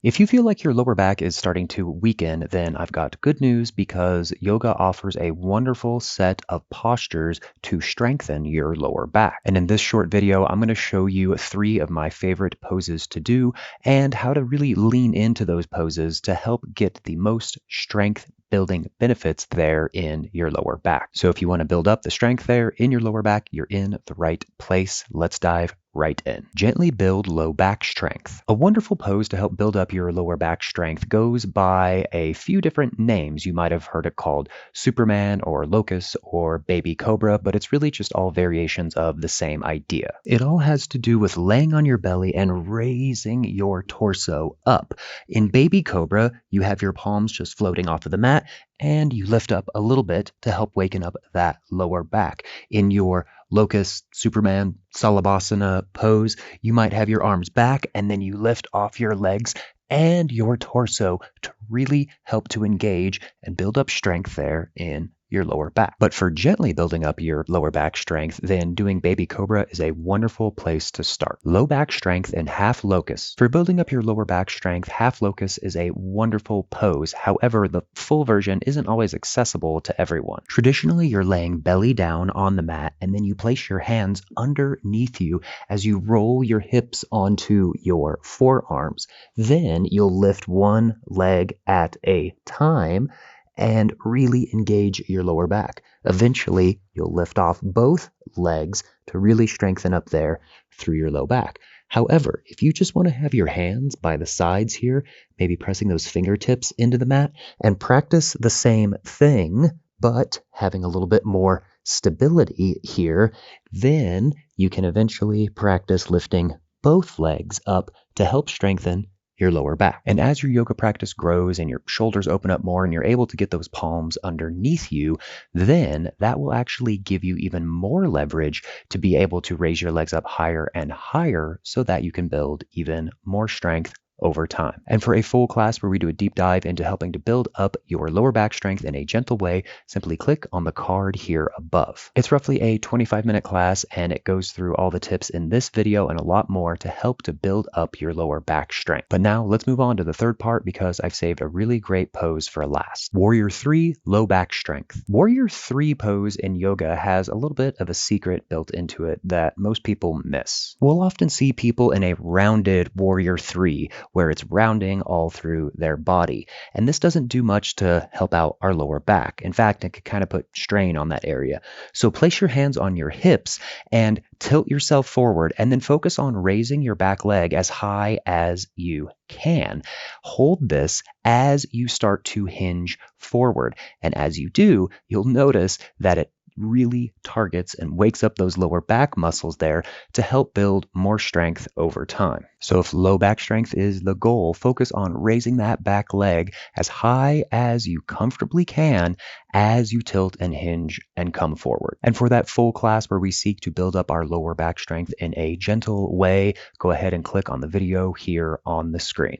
If you feel like your lower back is starting to weaken, then I've got good news because yoga offers a wonderful set of postures to strengthen your lower back. And in this short video, I'm going to show you 3 of my favorite poses to do and how to really lean into those poses to help get the most strength building benefits there in your lower back. So if you want to build up the strength there in your lower back, you're in the right place. Let's dive right in. Gently build low back strength. A wonderful pose to help build up your lower back strength goes by a few different names. You might have heard it called Superman or Locust or Baby Cobra, but it's really just all variations of the same idea. It all has to do with laying on your belly and raising your torso up. In Baby Cobra, you have your palms just floating off of the mat and you lift up a little bit to help waken up that lower back. In your Locust, Superman, Salabhasana pose, you might have your arms back and then you lift off your legs and your torso to really help to engage and build up strength there in your lower back. But for gently building up your lower back strength, then doing Baby Cobra is a wonderful place to start. Low back strength and Half Locust. For building up your lower back strength, Half Locust is a wonderful pose. However, the full version isn't always accessible to everyone. Traditionally, you're laying belly down on the mat and then you place your hands underneath you as you roll your hips onto your forearms. Then you'll lift one leg at a time and really engage your lower back. Eventually, you'll lift off both legs to really strengthen up there through your low back. However, if you just want to have your hands by the sides here, maybe pressing those fingertips into the mat and practice the same thing, but having a little bit more stability here, then you can eventually practice lifting both legs up to help strengthen your lower back. And as your yoga practice grows and your shoulders open up more and you're able to get those palms underneath you, then that will actually give you even more leverage to be able to raise your legs up higher and higher so that you can build even more strength over time. And for a full class where we do a deep dive into helping to build up your lower back strength in a gentle way, simply click on the card here above. It's roughly a 25-minute class and it goes through all the tips in this video and a lot more to help to build up your lower back strength. But now let's move on to the third part because I've saved a really great pose for last. Warrior 3, low back strength. Warrior 3 pose in yoga has a little bit of a secret built into it that most people miss. We'll often see people in a rounded Warrior 3 where it's rounding all through their body. And this doesn't do much to help out our lower back. In fact, it could kind of put strain on that area. So place your hands on your hips and tilt yourself forward and then focus on raising your back leg as high as you can. Hold this as you start to hinge forward. And as you do, you'll notice that it really targets and wakes up those lower back muscles there to help build more strength over time. So if low back strength is the goal, focus on raising that back leg as high as you comfortably can as you tilt and hinge and come forward. And for that full class where we seek to build up our lower back strength in a gentle way, go ahead and click on the video here on the screen.